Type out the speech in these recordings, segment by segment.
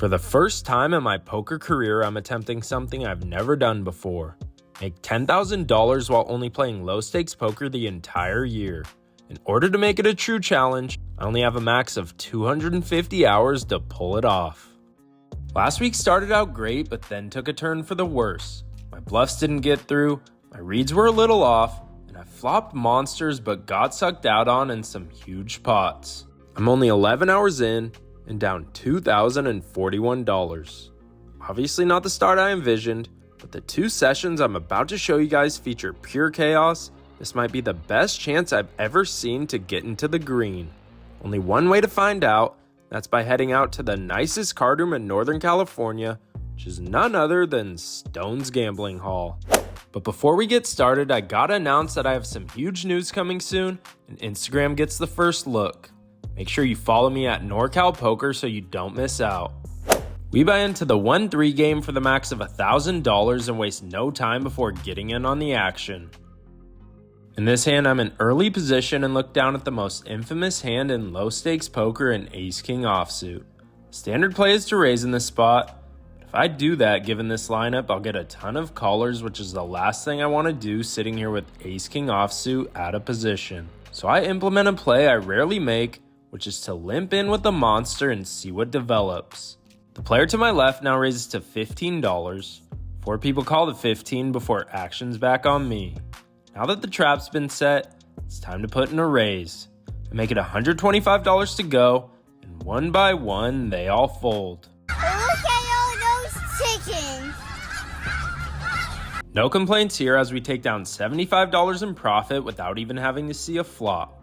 For the first time in my poker career, I'm attempting something I've never done before. Make $10,000 while only playing low-stakes poker the entire year. In order to make it a true challenge, I only have a max of 250 hours to pull it off. Last week started out great, but then took a turn for the worse. My bluffs didn't get through, my reads were a little off, and I flopped monsters but got sucked out on in some huge pots. I'm only 11 hours in and down $2,041. Obviously not the start I envisioned, but the 2 sessions I'm about to show you guys feature pure chaos. This might be the best chance I've ever seen to get into the green. Only one way to find out, that's by heading out to the nicest card room in Northern California, which is none other than Stone's Gambling Hall. But before we get started, I gotta announce that I have some huge news coming soon, and Instagram gets the first look. Make sure you follow me at NorCal Poker so you don't miss out. We buy into the 1-3 game for the max of $1,000 and waste no time before getting in on the action. In this hand, I'm in early position and look down at the most infamous hand in low-stakes poker, an ace-king offsuit. Standard play is to raise in this spot. If I do that, given this lineup, I'll get a ton of callers, which is the last thing I want to do sitting here with ace-king offsuit out of position. So I implement a play I rarely make, which is to limp in with the monster and see what develops. The player to my left now raises to $15. 4 people call to 15 before action's back on me. Now that the trap's been set, it's time to put in a raise. I make it $125 to go, and one by one, they all fold. Look at all those chickens! No complaints here as we take down $75 in profit without even having to see a flop.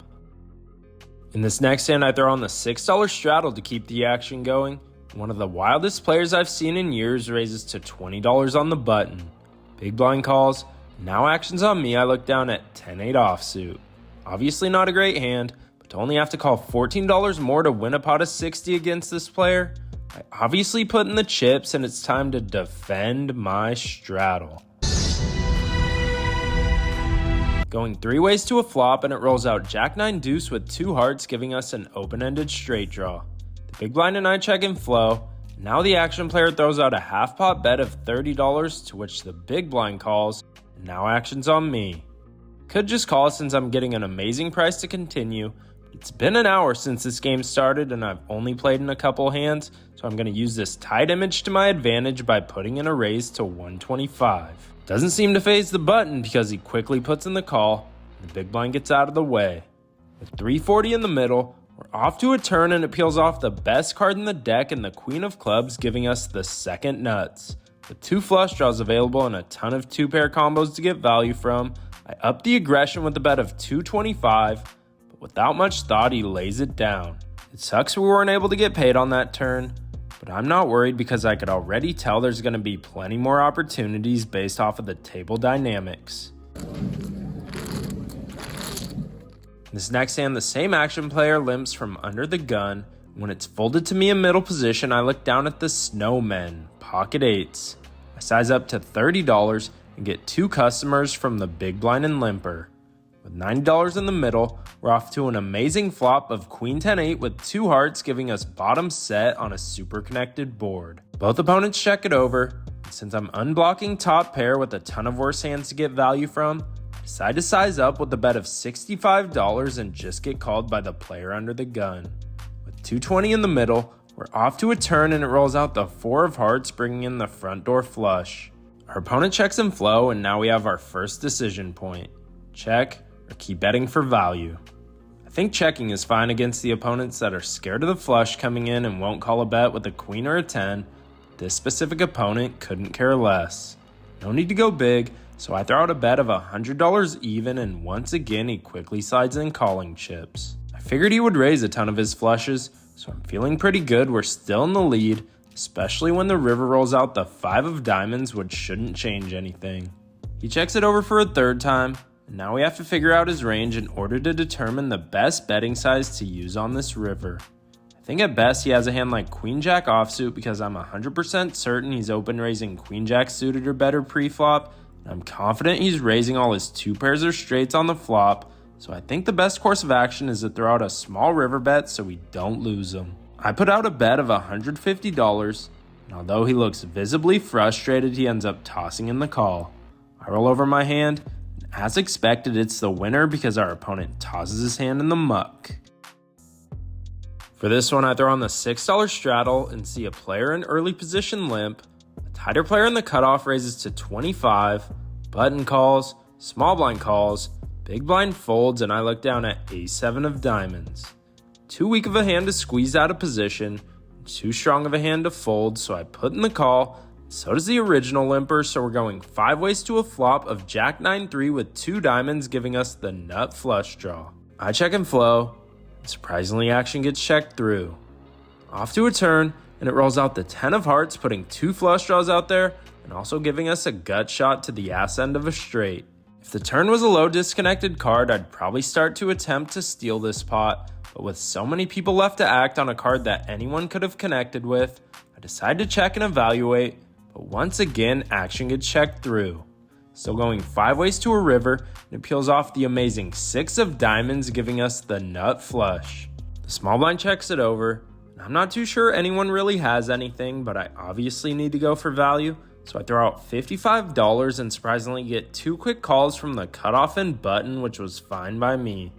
In this next hand, I throw on the $6 straddle to keep the action going. One of the wildest players I've seen in years raises to $20 on the button. Big blind calls. Now action's on me. I look down at 10-8 offsuit. Obviously not a great hand, but to only have to call $14 more to win a pot of 60 against this player, I obviously put in the chips and it's time to defend my straddle. Going 3 ways to a flop and it rolls out Jack-9 deuce with 2 hearts, giving us an open-ended straight draw. The big blind and I check and flow. Now the action player throws out a half pot bet of $30, to which the big blind calls, and now action's on me. Could just call since I'm getting an amazing price to continue. It's been an hour since this game started and I've only played in a couple hands, so I'm going to use this tight image to my advantage by putting in a raise to 125. Doesn't seem to phase the button because he quickly puts in the call, and the big blind gets out of the way. With 340 in the middle, we're off to a turn and it peels off the best card in the deck and the queen of clubs, giving us the second nuts. With 2 flush draws available and a ton of 2-pair combos to get value from, I up the aggression with a bet of 225, but without much thought he lays it down. It sucks we weren't able to get paid on that turn, but I'm not worried because I could already tell there's going to be plenty more opportunities based off of the table dynamics. This next hand, the same action player limps from under the gun. When it's folded to me in middle position, I look down at the snowmen, pocket 8s. I size up to $30 and get 2 customers from the big blind and limper. With $90 in the middle, we're off to an amazing flop of queen 10-8 with 2 hearts, giving us bottom set on a super connected board. Both opponents check it over, and since I'm unblocking top pair with a ton of worse hands to get value from, I decide to size up with a bet of $65 and just get called by the player under the gun. With 220 in the middle, we're off to a turn and it rolls out the 4 of hearts, bringing in the front door flush. Our opponent checks and flow, and now we have our first decision point. Check or keep betting for value. I think checking is fine against the opponents that are scared of the flush coming in and won't call a bet with a queen or a 10. This specific opponent couldn't care less. No need to go big, so I throw out a bet of $100 even, and once again he quickly slides in calling chips. I figured he would raise a ton of his flushes, so I'm feeling pretty good. We're still in the lead, especially when the river rolls out the 5 of diamonds, which shouldn't change anything. He checks it over for a 3rd time. Now we have to figure out his range in order to determine the best betting size to use on this river. I think at best he has a hand like Queen Jack offsuit because I'm 100% certain he's open raising Queen Jack suited or better pre-flop. I'm confident he's raising all his 2 pairs or straights on the flop, so I think the best course of action is to throw out a small river bet so we don't lose him. I put out a bet of $150, and although he looks visibly frustrated, he ends up tossing in the call. I roll over my hand, and as expected, it's the winner because our opponent tosses his hand in the muck. For this one, I throw on the $6 straddle and see a player in early position limp. A tighter player in the cutoff raises to 25, button calls, small blind calls, big blind folds, and I look down at A7 of diamonds. Too weak of a hand to squeeze out of position, too strong of a hand to fold, so I put in the call. So does the original limper, so we're going 5 ways to a flop of Jack 9-3 with 2 diamonds, giving us the nut flush draw. I check and flow. Surprisingly, action gets checked through. Off to a turn, and it rolls out the 10 of hearts, putting 2 flush draws out there, and also giving us a gut shot to the ass end of a straight. If the turn was a low disconnected card, I'd probably start to attempt to steal this pot, but with so many people left to act on a card that anyone could have connected with, I decide to check and evaluate, but once again, action gets checked through. Still going 5 ways to a river, and it peels off the amazing 6 of diamonds, giving us the nut flush. The small blind checks it over, and I'm not too sure anyone really has anything, but I obviously need to go for value, so I throw out $55 and surprisingly get 2 quick calls from the cutoff and button, which was fine by me.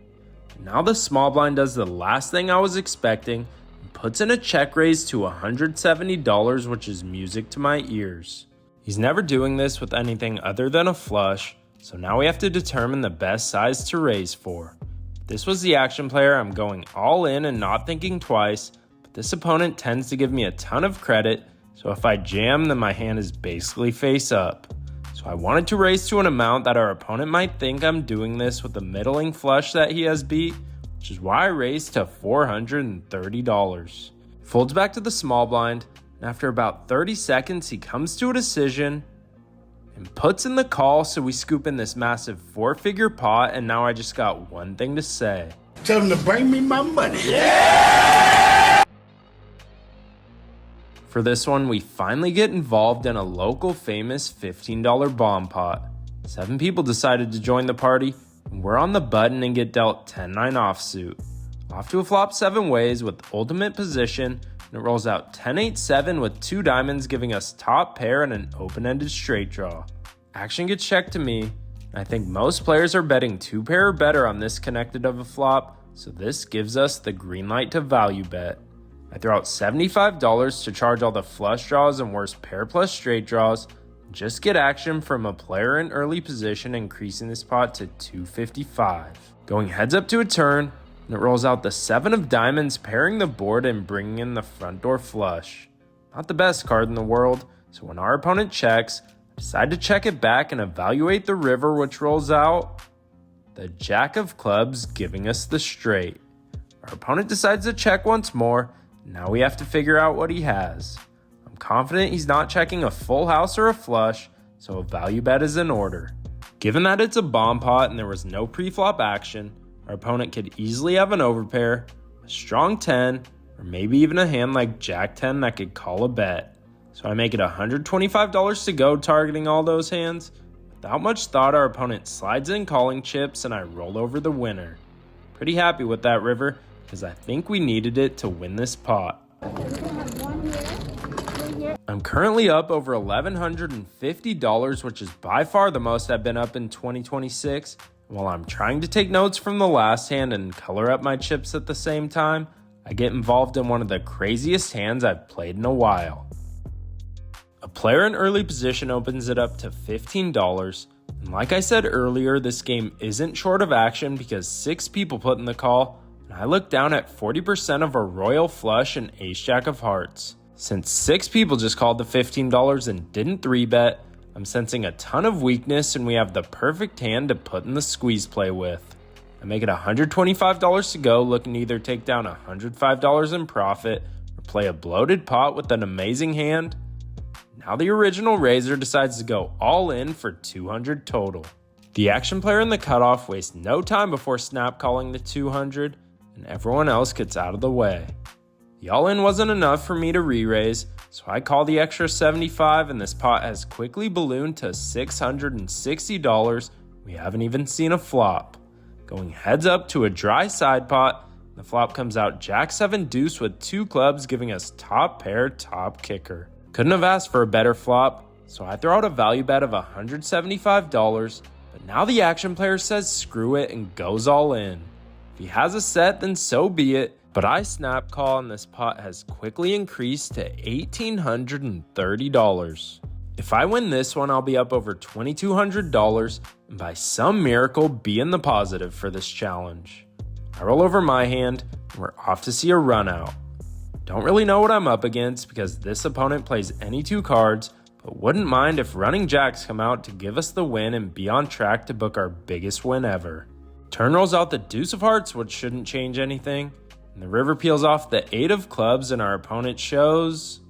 Now the small blind does the last thing I was expecting, and puts in a check raise to $170, which is music to my ears. He's never doing this with anything other than a flush, so now we have to determine the best size to raise for. If this was the action player, I'm going all in and not thinking twice, but this opponent tends to give me a ton of credit, so if I jam, then my hand is basically face up. So I wanted to raise to an amount that our opponent might think I'm doing this with the middling flush that he has beat, which is why I raised to $430. Folds back to the small blind, and after about 30 seconds, he comes to a decision and puts in the call, so we scoop in this massive 4-figure pot, and now I just got one thing to say. Tell him to bring me my money. For this one, we finally get involved in a local famous $15 bomb pot. 7 people decided to join the party, and we're on the button and get dealt 10-9 offsuit. Off to a flop 7 ways with ultimate position, and it rolls out 10-8-7 with 2 diamonds, giving us top pair and an open-ended straight draw. Action gets checked to me, and I think most players are betting 2 pair or better on this connected of a flop, so this gives us the green light to value bet. I throw out $75 to charge all the flush draws and worst pair plus straight draws, and just get action from a player in early position, increasing this pot to $255. Going heads up to a turn, and it rolls out the 7 of diamonds, pairing the board and bringing in the front door flush. Not the best card in the world, so when our opponent checks, I decide to check it back and evaluate the river, which rolls out the Jack of clubs, giving us the straight. Our opponent decides to check once more. Now we have to figure out what he has. I'm confident he's not checking a full house or a flush, so a value bet is in order. Given that it's a bomb pot and there was no pre-flop action, our opponent could easily have an overpair, a strong 10, or maybe even a hand like Jack 10 that could call a bet. So I make it $125 to go, targeting all those hands. Without much thought, our opponent slides in calling chips and I roll over the winner. Pretty happy with that river, because I think we needed it to win this pot. I'm currently up over $1,150, which is by far the most I've been up in 2026. While I'm trying to take notes from the last hand and color up my chips at the same time, I get involved in one of the craziest hands I've played in a while. A player in early position opens it up to $15, and like I said earlier, this game isn't short of action because 6 people put in the call, and I look down at 40% of a royal flush and ace-jack of hearts. Since 6 people just called the $15 and didn't 3-bet, I'm sensing a ton of weakness and we have the perfect hand to put in the squeeze play with. I make it $125 to go, looking to either take down $105 in profit or play a bloated pot with an amazing hand. Now the original raiser decides to go all in for $200 total. The action player in the cutoff wastes no time before snap calling the $200, and everyone else gets out of the way. The all-in wasn't enough for me to re-raise, so I call the extra $75, and this pot has quickly ballooned to $660. We haven't even seen a flop. Going heads up to a dry side pot, The flop comes out Jack 7 deuce with 2 clubs, giving us top pair, top kicker. Couldn't have asked for a better flop, so I throw out a value bet of $175, but now the action player says screw it and goes all in. If he has a set, then so be it, but I snap call and this pot has quickly increased to $1,830. If I win this one, I'll be up over $2,200 and by some miracle be in the positive for this challenge. I roll over my hand and we're off to see a run out. Don't really know what I'm up against because this opponent plays any 2 cards, but wouldn't mind if running jacks come out to give us the win and be on track to book our biggest win ever. Turn rolls out the deuce of hearts, which shouldn't change anything, and the river peels off the 8 of clubs and our opponent shows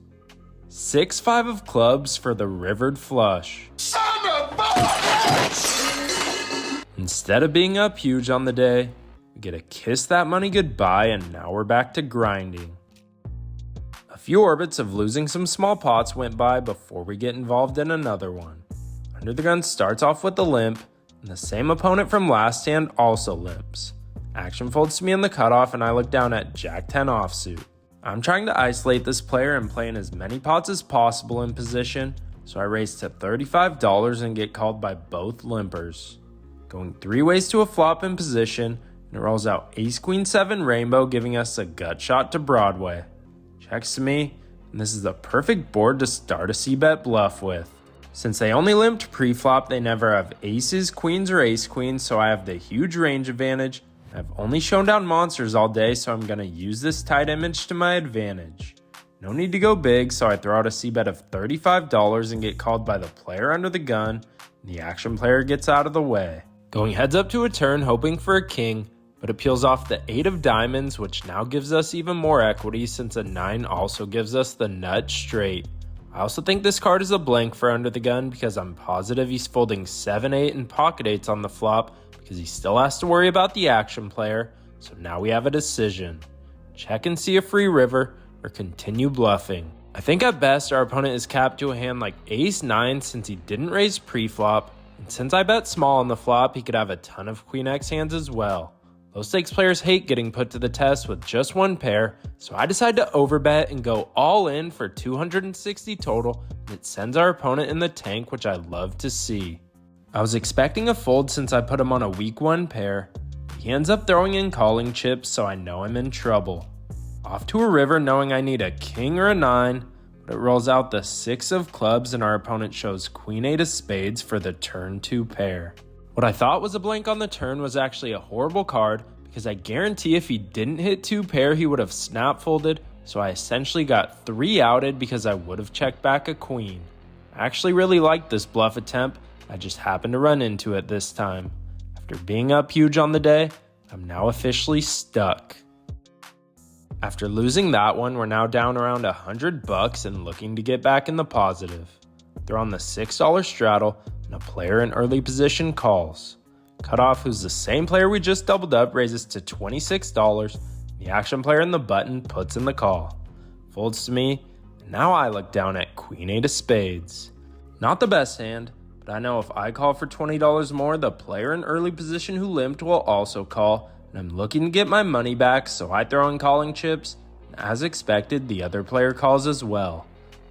6-5 of clubs for the rivered flush. Son of a bitch! Instead of being up huge on the day, we get a kiss that money goodbye and now we're back to grinding. A few orbits of losing some small pots went by before we get involved in another one. Under the gun starts off with a limp, and the same opponent from last hand also limps. Action folds to me in the cutoff and I look down at Jack 10 offsuit. I'm trying to isolate this player and play in as many pots as possible in position, so I raise to $35 and get called by both limpers. Going 3 ways to a flop in position, and it rolls out ace queen 7 rainbow, giving us a gut shot to Broadway. Checks to me, and this is the perfect board to start a c-bet bluff with. Since they only limped pre-flop, they never have aces, queens, or ace queens, so I have the huge range advantage. I've only shown down monsters all day, so I'm going to use this tight image to my advantage. No need to go big, so I throw out a c-bet of $35 and get called by the player under the gun, and the action player gets out of the way. Going heads up to a turn, hoping for a king, but it peels off the 8 of diamonds, which now gives us even more equity since a 9 also gives us the nut straight. I also think this card is a blank for under the gun because I'm positive he's folding 7-8 and pocket 8s on the flop because he still has to worry about the action player, so now we have a decision. Check and see a free river or continue bluffing. I think at best our opponent is capped to a hand like ace-9 since he didn't raise pre-flop, and since I bet small on the flop, he could have a ton of queen x hands as well. Low stakes players hate getting put to the test with just one pair, so I decide to overbet and go all in for 260 total, and it sends our opponent in the tank, which I love to see. I was expecting a fold since I put him on a weak 1 pair, but he ends up throwing in calling chips, so I know I'm in trouble. Off to a river knowing I need a king or a 9, but it rolls out the 6 of clubs and our opponent shows queen 8 of spades for the turn 2 pair. What I thought was a blank on the turn was actually a horrible card because I guarantee if he didn't hit 2 pair he would have snap folded, so I essentially got 3 outed because I would have checked back a queen. I actually really liked this bluff attempt, I just happened to run into it this time. After being up huge on the day, I'm now officially stuck. After losing that one, we're now down around $100 and looking to get back in the positive. They're on the $6 straddle and a player in early position calls. Cutoff, who's the same player we just doubled up, raises to $26. The action player in the button puts in the call. Folds to me, and now I look down at queen 8 of spades. Not the best hand, but I know if I call for $20 more, the player in early position who limped will also call, and I'm looking to get my money back, so I throw in calling chips, and as expected, the other player calls as well.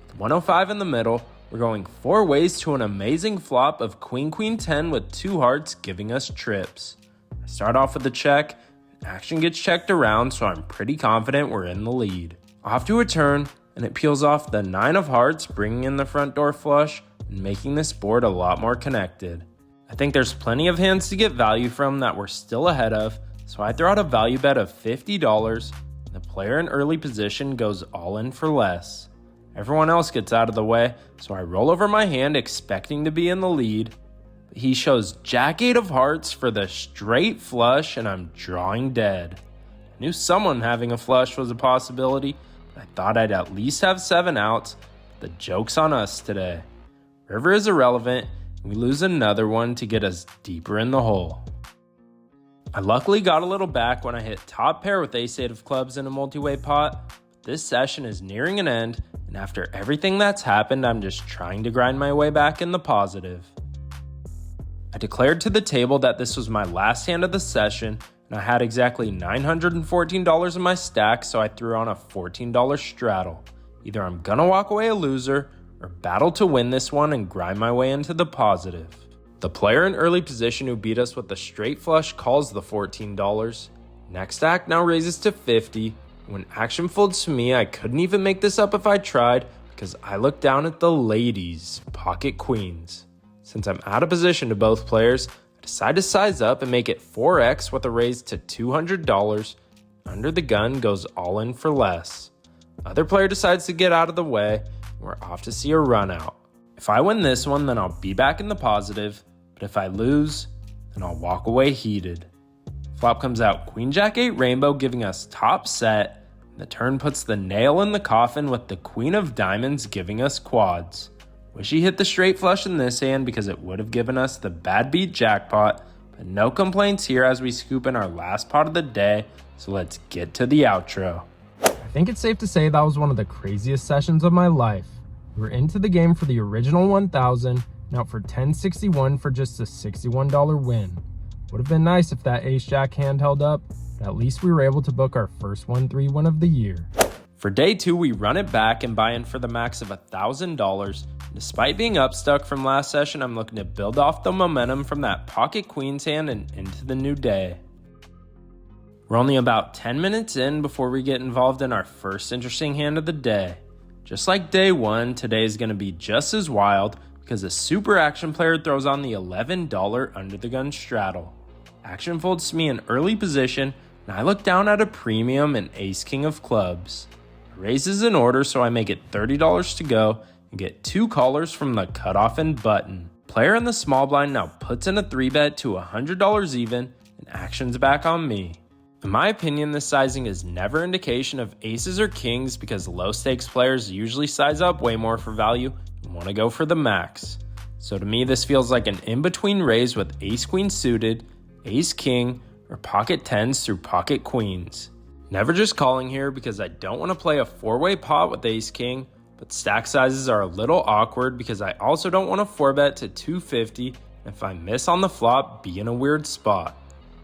With 105 in the middle, we're going 4 ways to an amazing flop of queen queen 10 with 2 hearts giving us trips. I start off with a check, and action gets checked around, so I'm pretty confident we're in the lead. Off to a turn, and it peels off the 9 of hearts, bringing in the front door flush, and making this board a lot more connected. I think there's plenty of hands to get value from that we're still ahead of, so I throw out a value bet of $50, and the player in early position goes all in for less. Everyone else gets out of the way, so I roll over my hand expecting to be in the lead. He shows Jack 8 of hearts for the straight flush, and I'm drawing dead. I knew someone having a flush was a possibility, but I thought I'd at least have 7 outs. The joke's on us today. River is irrelevant, and we lose another one to get us deeper in the hole. I luckily got a little back when I hit top pair with ace-8 of clubs in a multi-way pot. This session is nearing an end, and after everything that's happened, I'm just trying to grind my way back in the positive. I declared to the table that this was my last hand of the session, and I had exactly $914 in my stack, so I threw on a $14 straddle. Either I'm gonna walk away a loser, or battle to win this one and grind my way into the positive. The player in early position who beat us with the straight flush calls the $14. Next stack now raises to $50. When action folds to me, I couldn't even make this up if I tried, because I looked down at the ladies, pocket queens. Since I'm out of position to both players, I decide to size up and make it 4x with a raise to $200. Under the gun goes all in for less. Other player decides to get out of the way, and we're off to see a run out. If I win this one, then I'll be back in the positive, but if I lose, then I'll walk away heated. Flop comes out Queen Jack 8 Rainbow, giving us top set. The turn puts the nail in the coffin with the Queen of Diamonds giving us quads. Wish he hit the straight flush in this hand because it would have given us the bad beat jackpot, but no complaints here as we scoop in our last pot of the day, so let's get to the outro. I think it's safe to say that was one of the craziest sessions of my life. We were into the game for the original 1,000, and out for 1061 for just a $61 win. Would have been nice if that ace jack hand held up, but at least we were able to book our first 1-3 win of the year. For day 2, we run it back and buy in for the max of $1,000. Despite being upstuck from last session, I'm looking to build off the momentum from that pocket queens hand and into the new day. We're only about 10 minutes in before we get involved in our first interesting hand of the day. Just like day 1, today is going to be just as wild because a super action player throws on the $11 under the gun straddle. Action folds to me in early position, and I look down at a premium and ace king of clubs. Raises in order, so I make it $30 to go and get 2 callers from the cutoff and button. Player in the small blind now puts in a 3-bet to $100 even, and action's back on me. In my opinion, this sizing is never indication of aces or kings because low stakes players usually size up way more for value and want to go for the max. So to me, this feels like an in-between raise with ace queen suited, ace king, or pocket 10s through pocket queens. Never just calling here because I don't want to play a 4-way pot with ace king, but stack sizes are a little awkward because I also don't want to 4-bet to 250 and if I miss on the flop, be in a weird spot.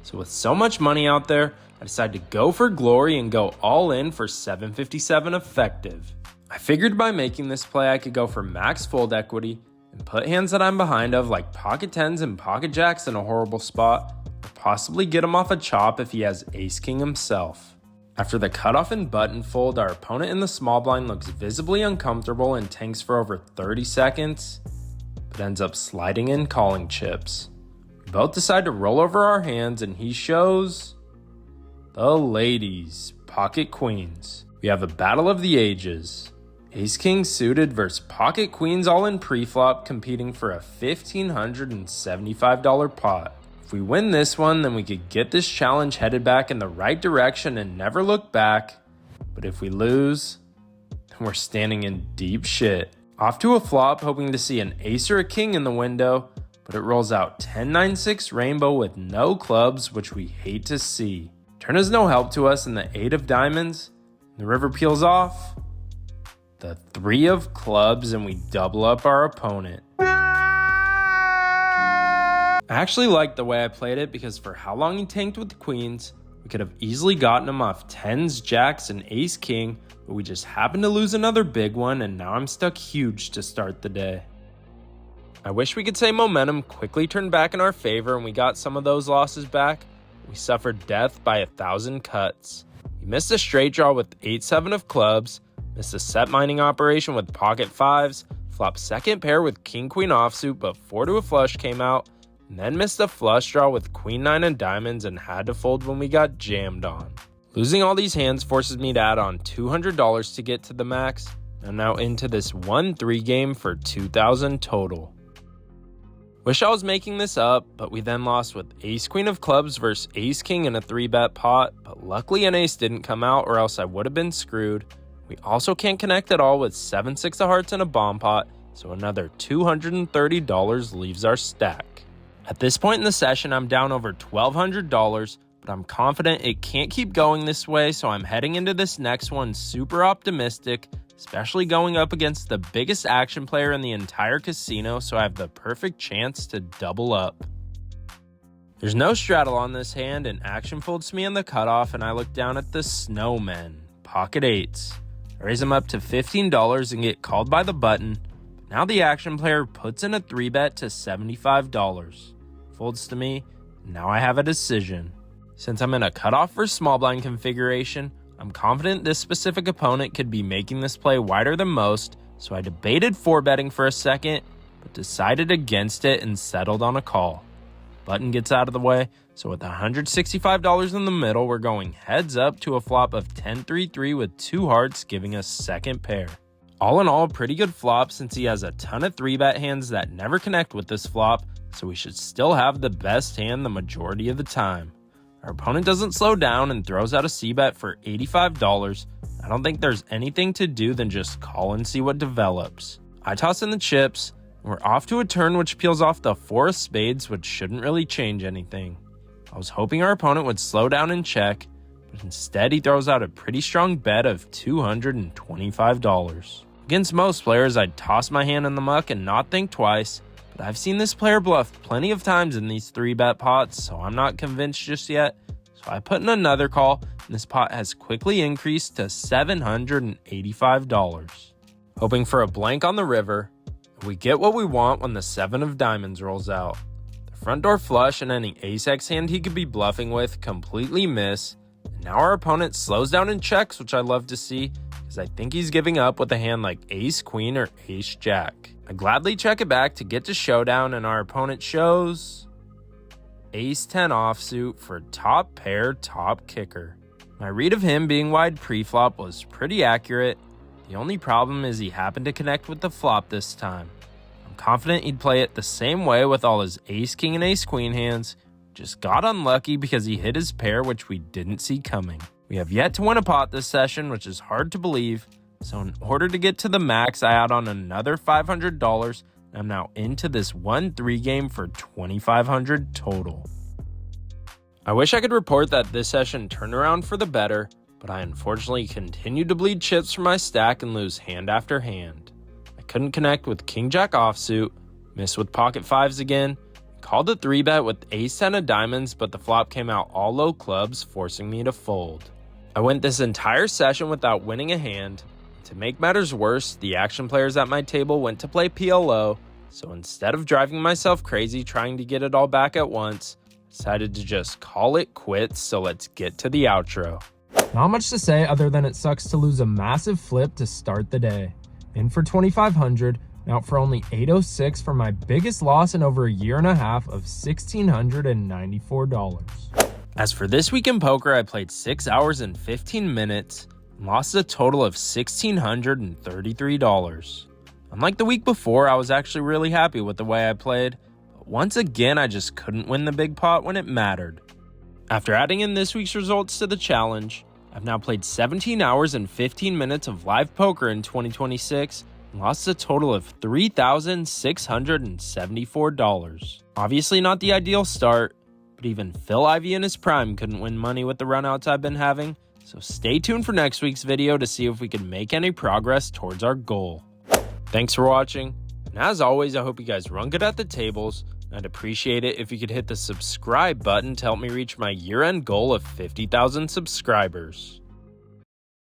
So with so much money out there, I decided to go for glory and go all in for $757 effective. I figured by making this play I could go for max fold equity and put hands that I'm behind of like pocket 10s and pocket jacks in a horrible spot, or possibly get him off a chop if he has ace king himself. After the cutoff and button fold, our opponent in the small blind looks visibly uncomfortable and tanks for over 30 seconds, but ends up sliding in calling chips. We both decide to roll over our hands and he shows the ladies, pocket queens. We have a battle of the ages. Ace king suited versus pocket queens all in pre-flop competing for a $1,575 pot. If we win this one, then we could get this challenge headed back in the right direction and never look back. But if we lose, then we're standing in deep shit. Off to a flop, hoping to see an ace or a king in the window, but it rolls out 10-9-6 rainbow with no clubs, which we hate to see. Turn is no help to us in the 8 of diamonds. The river peels off. The 3 of clubs, and we double up our opponent. I actually liked the way I played it because for how long he tanked with the queens, we could have easily gotten him off 10s, jacks, and ace king, but we just happened to lose another big one and now I'm stuck huge to start the day. I wish we could say momentum quickly turned back in our favor and we got some of those losses back. We suffered death by 1,000 cuts. We missed a straight draw with 8-7 of clubs, missed a set mining operation with pocket 5s, flopped second pair with king-queen offsuit but 4 to a flush came out, and then missed a flush draw with queen 9 and diamonds and had to fold when we got jammed on. Losing all these hands forces me to add on $200 to get to the max. I'm now into this 1-3 game for $2,000 total. Wish I was making this up, but we then lost with ace queen of clubs versus ace king in a 3-bet pot, but luckily an ace didn't come out or else I would have been screwed. We also can't connect at all with 7-6 of hearts in a bomb pot, so another $230 leaves our stack. At this point in the session, I'm down over $1,200, but I'm confident it can't keep going this way, so I'm heading into this next one super optimistic, especially going up against the biggest action player in the entire casino, so I have the perfect chance to double up. There's no straddle on this hand, and action folds to me on the cutoff, and I look down at the snowmen, pocket eights. I raise them up to $15 and get called by the button. Now the action player puts in a 3-bet to $75. Folds to me, and now I have a decision. Since I'm in a cutoff for small blind configuration, I'm confident this specific opponent could be making this play wider than most, so I debated 4-betting for a second, but decided against it and settled on a call. Button gets out of the way, so with $165 in the middle, we're going heads up to a flop of 10-3-3 with 2 hearts, giving us second pair. All in all, a pretty good flop since he has a ton of 3-bet hands that never connect with this flop, so we should still have the best hand the majority of the time. Our opponent doesn't slow down and throws out a C-bet for $85. I don't think there's anything to do than just call and see what develops. I toss in the chips. We're off to a turn which peels off the 4 of spades, which shouldn't really change anything. I was hoping our opponent would slow down and check, but instead he throws out a pretty strong bet of $225. Against most players, I'd toss my hand in the muck and not think twice, but I've seen this player bluff plenty of times in these 3-bet pots, so I'm not convinced just yet. So I put in another call, and this pot has quickly increased to $785. Hoping for a blank on the river, we get what we want when the 7 of diamonds rolls out. The front door flush and any ace-x hand he could be bluffing with completely miss, and now our opponent slows down and checks, which I love to see, because I think he's giving up with a hand like ace-queen or ace-jack. I gladly check it back to get to showdown, and our opponent shows ace-10 offsuit for top pair, top kicker. My read of him being wide pre-flop was pretty accurate. The only problem is he happened to connect with the flop this time. I'm confident he'd play it the same way with all his ace-king and ace-queen hands, just got unlucky because he hit his pair, which we didn't see coming. We have yet to win a pot this session, which is hard to believe, so in order to get to the max, I add on another $500, and I'm now into this 1-3 game for $2,500 total. I wish I could report that this session turned around for the better, but I unfortunately continued to bleed chips from my stack and lose hand after hand. I couldn't connect with king-jack offsuit, missed with pocket 5s again, called a 3-bet with ace-10 of diamonds, but the flop came out all low clubs, forcing me to fold. I went this entire session without winning a hand. To make matters worse, the action players at my table went to play PLO, so instead of driving myself crazy trying to get it all back at once, I decided to just call it quits, so let's get to the outro. Not much to say other than it sucks to lose a massive flip to start the day. In for $2,500, out for only $806 for my biggest loss in over a year and a half of $1,694. As for this week in poker, I played 6 hours and 15 minutes and lost a total of $1,633. Unlike the week before, I was actually really happy with the way I played, but once again, I just couldn't win the big pot when it mattered. After adding in this week's results to the challenge, I've now played 17 hours and 15 minutes of live poker in 2026 and lost a total of $3,674. Obviously not the ideal start, but even Phil Ivey in his prime couldn't win money with the runouts I've been having, so stay tuned for next week's video to see if we can make any progress towards our goal. Thanks for watching, and as always, I hope you guys run good at the tables. I'd appreciate it if you could hit the subscribe button to help me reach my year-end goal of 50,000 subscribers.